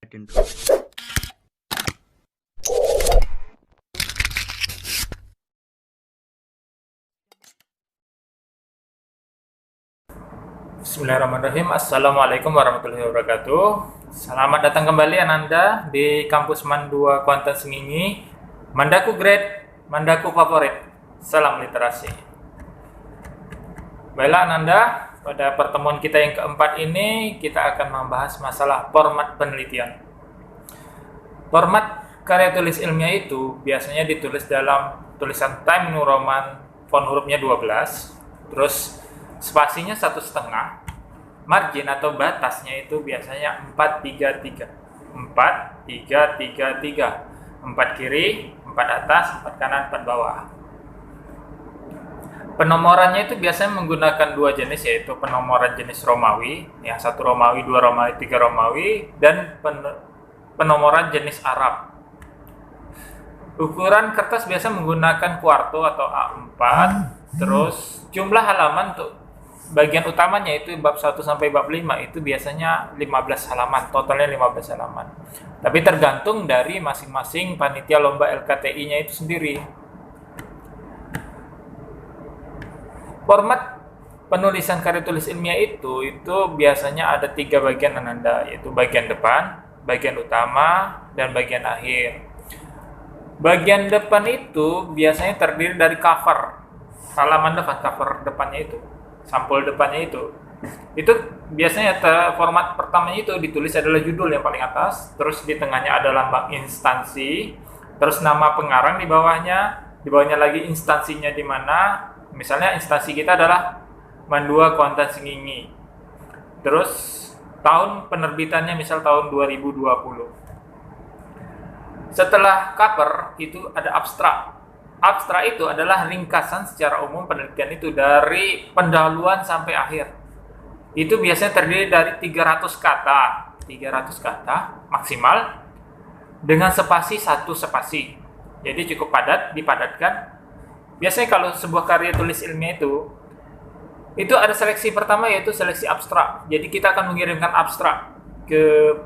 didn't. Bismillahirrahmanirrahim. Assalamualaikum warahmatullahi wabarakatuh. Selamat datang kembali Ananda di kampus MAN 2 Kuantan Sengingi. Mandaku grade, mandaku favorit. Salam literasi. Baiklah Ananda, pada pertemuan kita yang keempat ini kita akan membahas masalah format penelitian. Format karya tulis ilmiah itu biasanya ditulis dalam tulisan Times New Roman, font hurufnya 12, terus spasinya 1,5, margin atau batasnya itu biasanya 4-3-3, 4-3-3-3, 4 kiri, 4 atas, 4 kanan, 4 bawah. Penomorannya itu biasanya menggunakan dua jenis, yaitu penomoran jenis Romawi, yang 1 Romawi, 2 Romawi, 3 Romawi, dan penomoran jenis Arab. Ukuran kertas biasa menggunakan kuarto atau A4, terus jumlah halaman untuk bagian utamanya itu bab 1 sampai bab 5 itu biasanya 15 halaman, totalnya 15 halaman. Tapi tergantung dari masing-masing panitia lomba LKTI-nya itu sendiri. Format penulisan karya tulis ilmiah itu biasanya ada 3 bagian Ananda, yaitu bagian depan, bagian utama, dan bagian akhir. Bagian depan itu biasanya terdiri dari cover, halaman depan, cover depannya itu, sampul depannya itu biasanya format pertamanya itu ditulis adalah judul yang paling atas, terus di tengahnya ada lambang instansi, terus nama pengarang di bawahnya lagi instansinya di mana. Misalnya instansi kita adalah MAN 2 Kuantan Sengingi, terus tahun penerbitannya misal tahun 2020. Setelah cover itu ada abstrak. Abstrak itu adalah ringkasan secara umum penelitian itu dari pendahuluan sampai akhir. Itu biasanya terdiri dari 300 kata maksimal dengan spasi 1 spasi. Jadi cukup padat, dipadatkan. Biasanya kalau sebuah karya tulis ilmiah itu ada seleksi pertama, yaitu seleksi abstrak. Jadi kita akan mengirimkan abstrak ke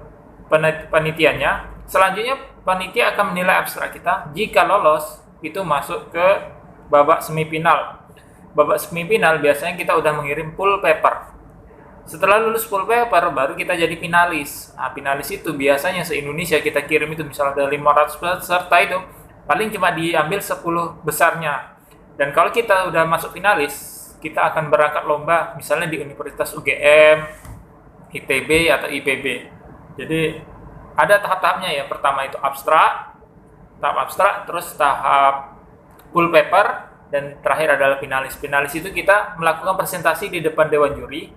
panitianya. Selanjutnya panitia akan menilai abstrak kita. Jika lolos, itu masuk ke babak semifinal. Babak semifinal biasanya kita udah mengirim full paper. Setelah lulus full paper, baru kita jadi finalis. Nah, finalis itu biasanya se-Indonesia kita kirim itu misalnya ada 500 peserta itu, paling cuma diambil 10 besarnya. Dan kalau kita udah masuk finalis, kita akan berangkat lomba misalnya di Universitas UGM, ITB, atau IPB. Jadi ada tahap-tahapnya ya. Pertama itu abstrak, tahap abstrak, terus tahap full paper, dan terakhir adalah finalis. Finalis itu kita melakukan presentasi di depan dewan juri.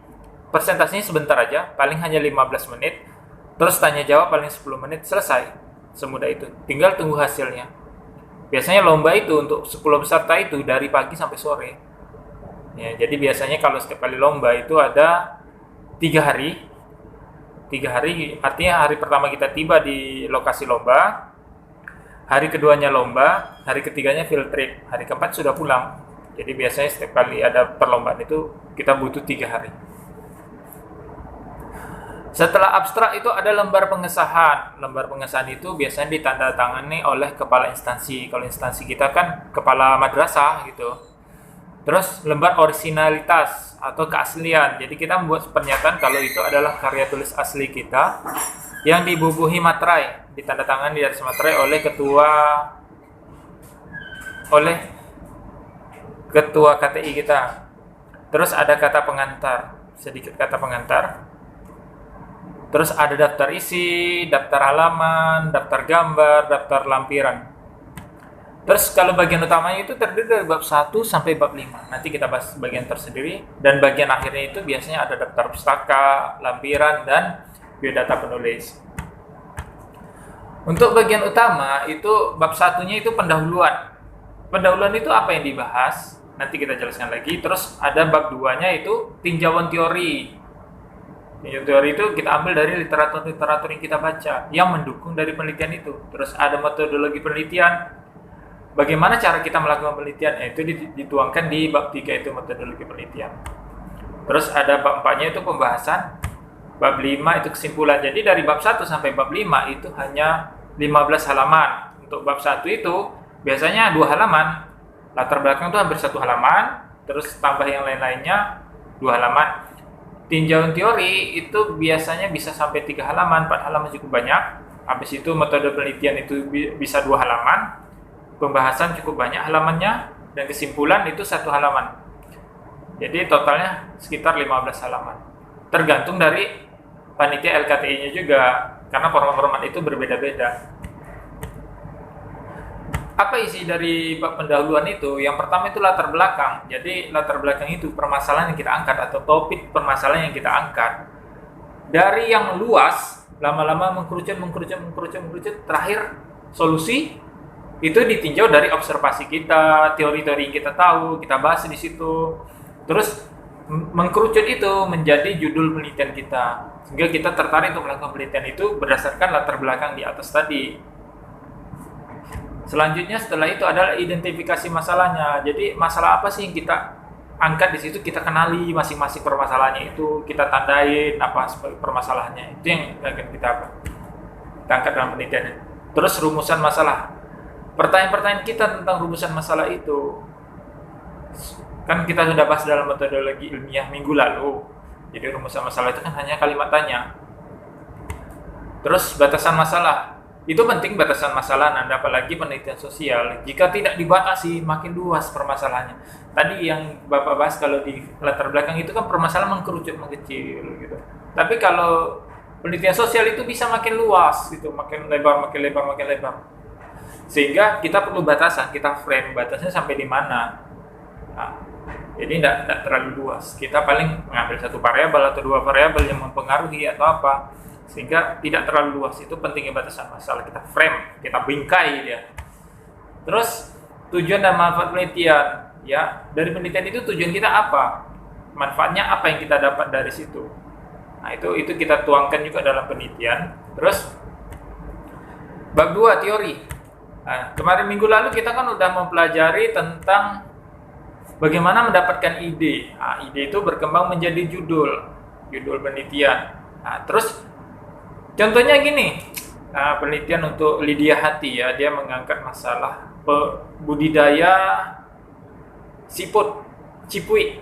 Presentasinya sebentar aja, paling hanya 15 menit. Terus tanya jawab paling 10 menit, selesai. Semudah itu. Tinggal tunggu hasilnya. Biasanya lomba itu untuk 10 peserta itu dari pagi sampai sore. Ya, jadi biasanya kalau setiap kali lomba itu ada 3 hari. 3 hari artinya hari pertama kita tiba di lokasi lomba, hari keduanya lomba, hari ketiganya field trip, hari keempat sudah pulang. Jadi biasanya setiap kali ada perlombaan itu kita butuh 3 hari. Setelah abstrak itu ada lembar pengesahan. Lembar pengesahan itu biasanya ditandatangani oleh kepala instansi. Kalau instansi kita kan kepala madrasah gitu. Terus lembar originalitas atau keaslian. Jadi kita membuat pernyataan kalau itu adalah karya tulis asli kita yang dibubuhi materai, ditandatangani di atas materai oleh ketua KTI kita. Terus ada kata pengantar, sedikit kata pengantar. Terus ada daftar isi, daftar halaman, daftar gambar, daftar lampiran. Terus kalau bagian utamanya itu terdiri dari bab 1 sampai bab 5. Nanti kita bahas bagian tersendiri. Dan bagian akhirnya itu biasanya ada daftar pustaka, lampiran, dan biodata penulis. Untuk bagian utama itu bab 1-nya itu pendahuluan. Pendahuluan itu apa yang dibahas? Nanti kita jelaskan lagi. Terus ada bab 2-nya itu tinjauan teori. Tinjauan teori itu kita ambil dari literatur-literatur yang kita baca yang mendukung dari penelitian itu. Terus ada metodologi penelitian. Bagaimana cara kita melakukan penelitian? Itu dituangkan di bab 3 itu metodologi penelitian. Terus ada bab 4-nya itu pembahasan Bab 5 itu kesimpulan. Jadi dari bab 1 sampai bab 5 itu hanya 15 halaman. Untuk bab 1 itu biasanya 2 halaman. Latar belakang itu hampir 1 halaman, terus tambah yang lain-lainnya 2 halaman. Tinjauan teori itu biasanya bisa sampai 3 halaman, 4 halaman cukup banyak. Habis itu metode penelitian itu bisa 2 halaman. Pembahasan cukup banyak halamannya, dan kesimpulan itu 1 halaman. Jadi totalnya sekitar 15 halaman. Tergantung dari panitia LKTI-nya juga, karena format-format itu berbeda-beda. Apa isi dari bab pendahuluan itu? Yang pertama itu latar belakang. Jadi latar belakang itu permasalahan yang kita angkat atau topik permasalahan yang kita angkat. Dari yang luas, lama-lama mengkerucut, terakhir solusi itu ditinjau dari observasi kita, teori-teori yang kita tahu, kita bahas di situ. Terus mengkerucut itu menjadi judul penelitian kita, sehingga kita tertarik untuk melakukan penelitian itu berdasarkan latar belakang di atas tadi. Selanjutnya setelah itu adalah identifikasi masalahnya. Jadi masalah apa sih yang kita angkat di situ, kita kenali masing-masing permasalahannya itu, kita tandain apa sebagai permasalahannya. Itu yang akan kita angkat dalam penelitian. Terus rumusan masalah. Pertanyaan-pertanyaan kita tentang rumusan masalah itu kan kita sudah bahas dalam metodologi ilmiah minggu lalu. Jadi rumusan masalah itu kan hanya kalimat tanya. Terus batasan masalah. Itu penting, batasan masalah, Anda apalagi penelitian sosial. Jika tidak dibatasi, makin luas permasalahannya. Tadi yang Bapak bahas kalau di latar belakang itu kan permasalahan mengkerucut, mengecil gitu. Tapi kalau penelitian sosial itu bisa makin luas gitu, makin lebar. Sehingga kita perlu batasan, kita frame batasnya sampai di mana. Nah, jadi tidak terlalu luas. Kita paling mengambil 1 variabel atau 2 variabel yang mempengaruhi atau apa, sehingga tidak terlalu luas. Itu pentingnya batasan masalah. Kita frame, kita bingkai dia. Terus tujuan dan manfaat penelitian, ya dari penelitian itu tujuan kita apa, manfaatnya apa yang kita dapat dari situ. Nah itu kita tuangkan juga dalam penelitian. Terus bab 2 teori. Nah, kemarin minggu lalu kita kan udah mempelajari tentang bagaimana mendapatkan ide. Nah, ide itu berkembang menjadi judul penelitian. Nah, terus contohnya gini, penelitian untuk Lydia Hati ya, dia mengangkat masalah budidaya siput cipui.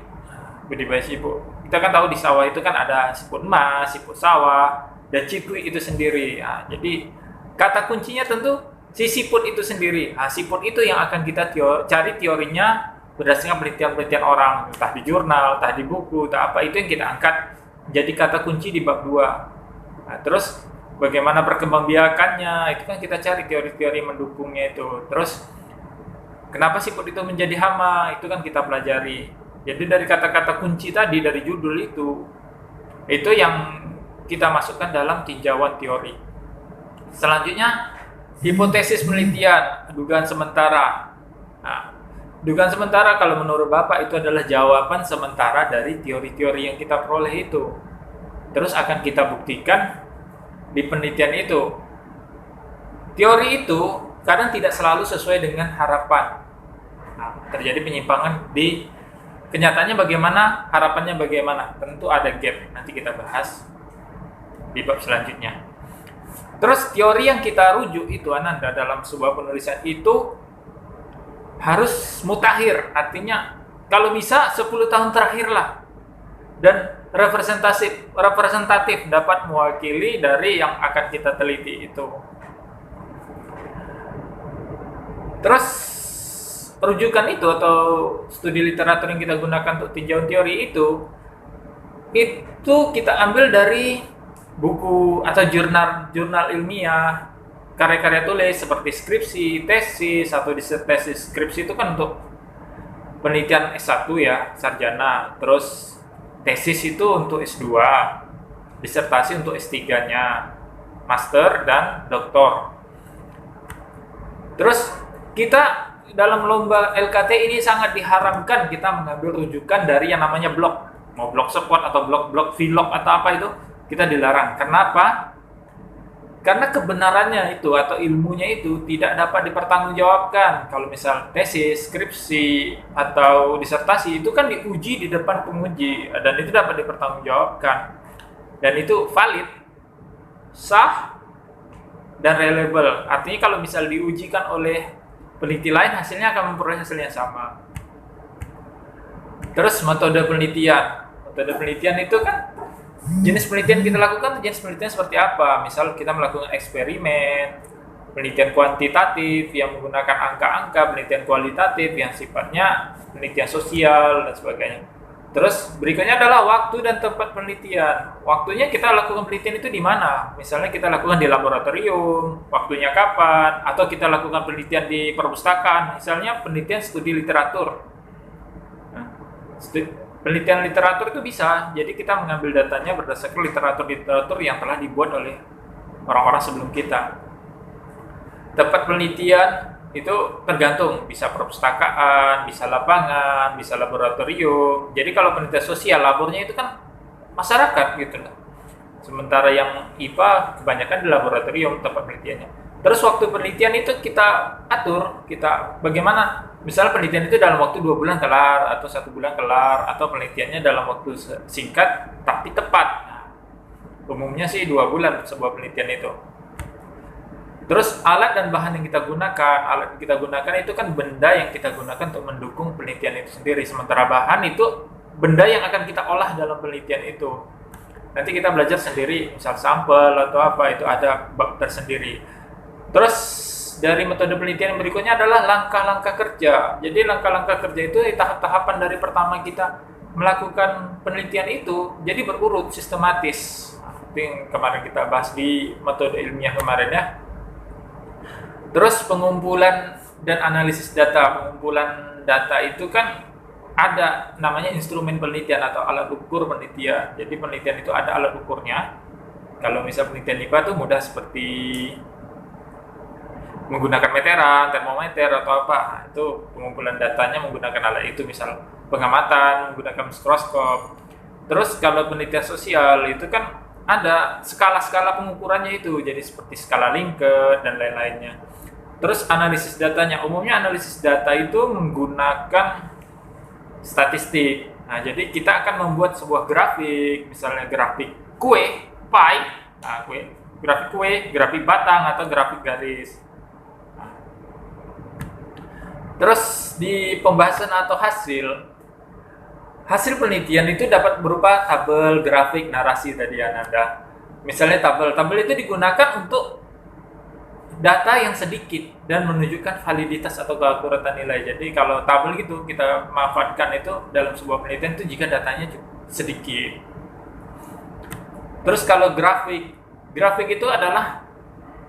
Budidaya siput. Kita kan tahu di sawah itu kan ada siput emas, siput sawah, dan cipui itu sendiri. Nah, jadi kata kuncinya tentu si siput itu sendiri. Nah, siput itu yang akan kita cari teorinya berdasarkan penelitian-penelitian orang, entah di jurnal, entah di buku, entah apa, itu yang kita angkat jadi kata kunci di bab 2. Nah, terus bagaimana perkembangbiakannya, itu kan kita cari teori-teori mendukungnya itu. Terus kenapa siput itu menjadi hama, itu kan kita pelajari. Jadi dari kata-kata kunci tadi, dari judul itu yang kita masukkan dalam tinjauan teori. Selanjutnya hipotesis penelitian, dugaan sementara. Nah, dugaan sementara kalau menurut Bapak itu adalah jawaban sementara dari teori-teori yang kita peroleh itu. Terus akan kita buktikan di penelitian itu. Teori itu kadang tidak selalu sesuai dengan harapan. Nah, terjadi penyimpangan di kenyataannya bagaimana, harapannya bagaimana. Tentu ada gap, nanti kita bahas di bab selanjutnya. Terus teori yang kita rujuk itu Ananda dalam sebuah penulisan itu harus mutakhir, artinya kalau bisa 10 tahun terakhir lah, dan representatif dapat mewakili dari yang akan kita teliti itu. Terus rujukan itu atau studi literatur yang kita gunakan untuk tinjauan teori itu kita ambil dari buku atau jurnal ilmiah, karya-karya tulis seperti skripsi, tesis, atau tesis skripsi itu kan untuk penelitian S1 ya, sarjana. Terus tesis itu untuk S2, disertasi untuk S3-nya, master dan doktor. Terus kita dalam lomba LKT ini sangat diharamkan kita mengambil rujukan dari yang namanya blog, mau blogspot atau blog vlog atau apa itu, kita dilarang. Kenapa? Karena kebenarannya itu atau ilmunya itu tidak dapat dipertanggungjawabkan. Kalau misal tesis, skripsi, atau disertasi itu kan diuji di depan penguji dan itu dapat dipertanggungjawabkan. dan itu valid, sah, dan reliable. Artinya kalau misal diujikan oleh peneliti lain, hasilnya akan memperoleh hasil yang sama. Terus metode penelitian. Metode penelitian itu kan jenis penelitian kita lakukan, jenis penelitian seperti apa? Misal kita melakukan eksperimen, penelitian kuantitatif yang menggunakan angka-angka, penelitian kualitatif yang sifatnya penelitian sosial dan sebagainya. Terus berikutnya adalah waktu dan tempat penelitian. Waktunya kita lakukan penelitian itu di mana? Misalnya kita lakukan di laboratorium, waktunya kapan? Atau kita lakukan penelitian di perpustakaan, misalnya penelitian studi literatur. Penelitian literatur itu bisa, jadi kita mengambil datanya berdasarkan literatur-literatur yang telah dibuat oleh orang-orang sebelum kita. Tempat penelitian itu tergantung, bisa perpustakaan, bisa lapangan, bisa laboratorium. Jadi kalau penelitian sosial, labornya itu kan masyarakat gitu loh. Sementara yang IPA kebanyakan di laboratorium tempat penelitiannya. Terus waktu penelitian itu kita atur, kita bagaimana? Misalnya penelitian itu dalam waktu 2 bulan kelar, atau 1 bulan kelar, atau penelitiannya dalam waktu singkat tapi tepat. Nah, umumnya sih 2 bulan sebuah penelitian itu. Terus alat dan bahan yang kita gunakan itu kan benda yang kita gunakan untuk mendukung penelitian itu sendiri. Sementara bahan itu benda yang akan kita olah dalam penelitian itu. Nanti kita belajar sendiri, misal sampel atau apa, itu ada bab tersendiri. Terus dari metode penelitian yang berikutnya adalah langkah-langkah kerja. Jadi langkah-langkah kerja itu tahap-tahapan dari pertama kita melakukan penelitian itu, jadi berurut, sistematis. Itu yang kemarin kita bahas di metode ilmiah kemarin ya. Terus pengumpulan dan analisis data. Pengumpulan data itu kan ada namanya instrumen penelitian atau alat ukur penelitian. Jadi penelitian itu ada alat ukurnya. Kalau misal penelitian IPA itu mudah seperti menggunakan meteran, termometer atau apa. Nah, itu pengumpulan datanya menggunakan alat itu, misal pengamatan menggunakan mikroskop. Terus kalau penelitian sosial itu kan ada skala-skala pengukurannya itu, jadi seperti skala Likert dan lain-lainnya. Terus analisis datanya, umumnya analisis data itu menggunakan statistik. Nah, jadi kita akan membuat sebuah grafik, misalnya grafik kue, pie, grafik kue, grafik batang atau grafik garis. Terus di pembahasan atau hasil penelitian itu dapat berupa tabel, grafik, narasi tadi Ananda. Misalnya tabel itu digunakan untuk data yang sedikit dan menunjukkan validitas atau keakuratan nilai. Jadi kalau tabel gitu kita manfaatkan itu dalam sebuah penelitian itu jika datanya sedikit. Terus kalau grafik itu adalah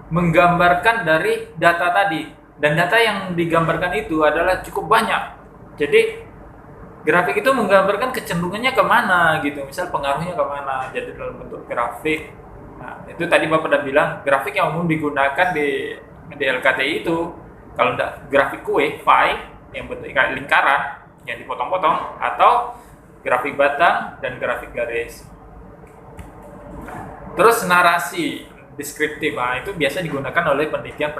menggambarkan dari data tadi. Dan data yang digambarkan itu adalah cukup banyak. Jadi grafik itu menggambarkan kecenderungannya kemana gitu. Misal pengaruhnya kemana. Jadi dalam bentuk grafik. Nah, itu tadi Bapak udah bilang grafik yang umum digunakan di LKTI itu. Kalau enggak grafik kue, pie, yang bentuk lingkaran yang dipotong-potong, atau grafik batang dan grafik garis. Terus narasi deskriptif, nah, itu biasa digunakan oleh penelitian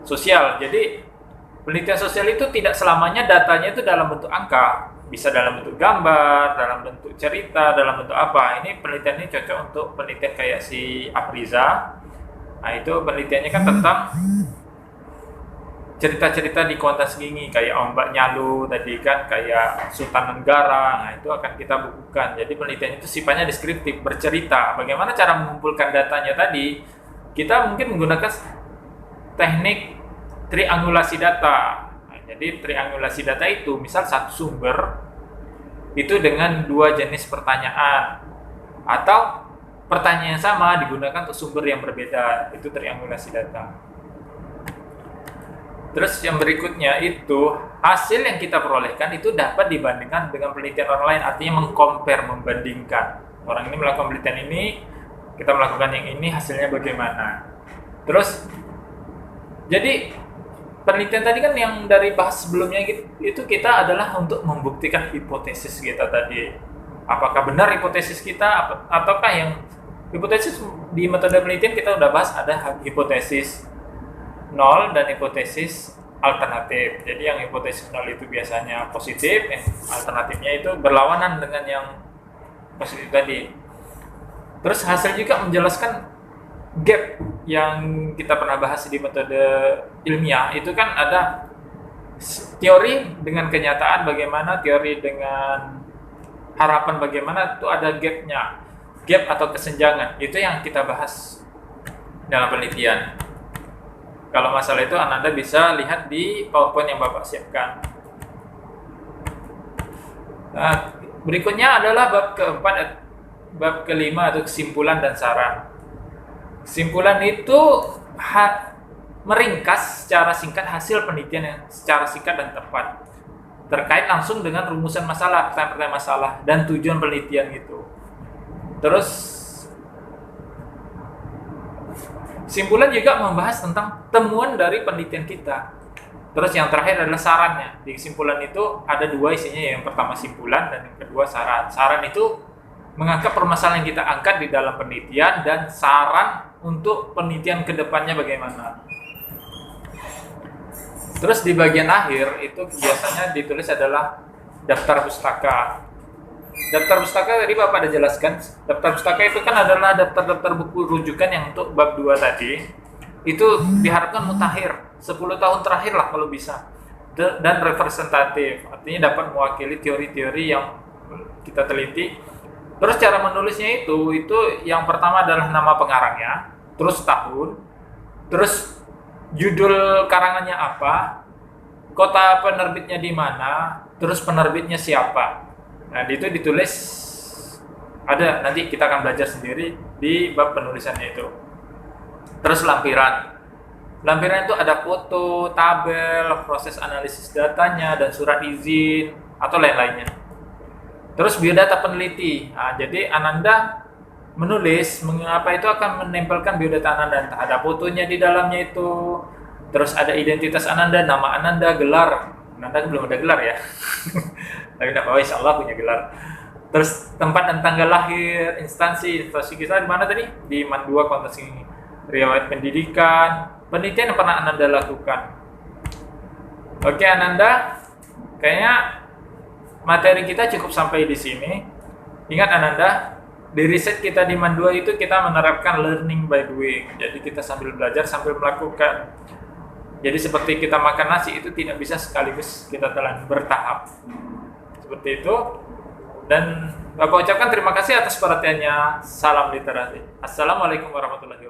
sosial. Jadi penelitian sosial itu tidak selamanya datanya itu dalam bentuk angka, bisa dalam bentuk gambar, dalam bentuk cerita, dalam bentuk apa. Ini penelitian ini cocok untuk penelitian kayak si Afriza. Nah, itu penelitiannya kan tentang cerita-cerita di Kuantas Gingi, kayak ombak nyalu tadi kan, kayak Sultan Nenggara. Nah, itu akan kita bukukan. Jadi penelitian itu sifatnya deskriptif, bercerita. Bagaimana cara mengumpulkan datanya tadi? Kita mungkin menggunakan teknik triangulasi data. Nah, jadi triangulasi data itu misal satu sumber itu dengan 2 jenis pertanyaan, atau pertanyaan yang sama digunakan untuk sumber yang berbeda. Itu triangulasi data. Terus yang berikutnya itu hasil yang kita perolehkan itu dapat dibandingkan dengan penelitian orang lain. Artinya mengcompare, membandingkan. Orang ini melakukan penelitian ini, kita melakukan yang ini, hasilnya bagaimana. Terus jadi penelitian tadi kan yang dari bahas sebelumnya itu kita adalah untuk membuktikan hipotesis kita tadi. Apakah benar hipotesis kita ataukah yang hipotesis di metode penelitian kita udah bahas, ada hipotesis nol dan hipotesis alternatif. Jadi yang hipotesis nol itu biasanya positif, alternatifnya itu berlawanan dengan yang positif tadi. Terus hasil juga menjelaskan gap yang kita pernah bahas di metode ilmiah. Itu kan ada teori dengan kenyataan bagaimana, teori dengan harapan bagaimana, itu ada gapnya, gap atau kesenjangan. Itu yang kita bahas dalam penelitian. Kalau masalah itu Ananda bisa lihat di PowerPoint yang Bapak siapkan. Nah, berikutnya adalah bab keempat, bab kelima atau kesimpulan dan saran. Kesimpulan itu meringkas secara singkat hasil penelitian yang secara singkat dan tepat terkait langsung dengan rumusan masalah, pertanyaan masalah dan tujuan penelitian itu. Terus kesimpulan juga membahas tentang temuan dari penelitian kita. Terus yang terakhir adalah sarannya. Di kesimpulan itu ada dua isinya, yang pertama simpulan dan yang kedua saran. Saran itu mengangkat permasalahan yang kita angkat di dalam penelitian dan saran untuk penelitian kedepannya bagaimana. Terus di bagian akhir itu biasanya ditulis adalah daftar pustaka. Daftar pustaka tadi Bapak ada jelaskan. Daftar pustaka itu kan adalah daftar-daftar buku rujukan yang untuk bab 2 tadi. Itu diharapkan mutakhir 10 tahun terakhir lah kalau bisa. Dan representatif, artinya dapat mewakili teori-teori yang kita teliti. Terus cara menulisnya itu yang pertama adalah nama pengarangnya, terus tahun, terus judul karangannya apa, kota penerbitnya di mana, terus penerbitnya siapa. Nah, itu ditulis, ada, nanti kita akan belajar sendiri di bab penulisannya itu. Terus lampiran. Lampiran itu ada foto, tabel, proses analisis datanya, dan surat izin, atau lain-lainnya. Terus biodata peneliti. Nah, jadi Ananda menulis, mengapa itu akan menempelkan biodata Ananda. Entah ada fotonya di dalamnya itu, terus ada identitas Ananda, nama Ananda, gelar. Ananda belum ada gelar ya. Tapi tidak apa-apa, insya Allah punya gelar. Terus tempat dan tanggal lahir, instansi kita di mana tadi? Di MAN 2 konsentrasi riwayat pendidikan, penelitian yang pernah Ananda lakukan. Oke Ananda, kayaknya materi kita cukup sampai di sini. Ingat Ananda, di riset kita di MAN 2 itu kita menerapkan learning by doing. Jadi kita sambil belajar sambil melakukan. Jadi seperti kita makan nasi itu tidak bisa sekaligus kita telan, bertahap. Seperti itu. Dan Bapak ucapkan terima kasih atas perhatiannya. Salam literasi. Assalamualaikum warahmatullahi wabarakatuh.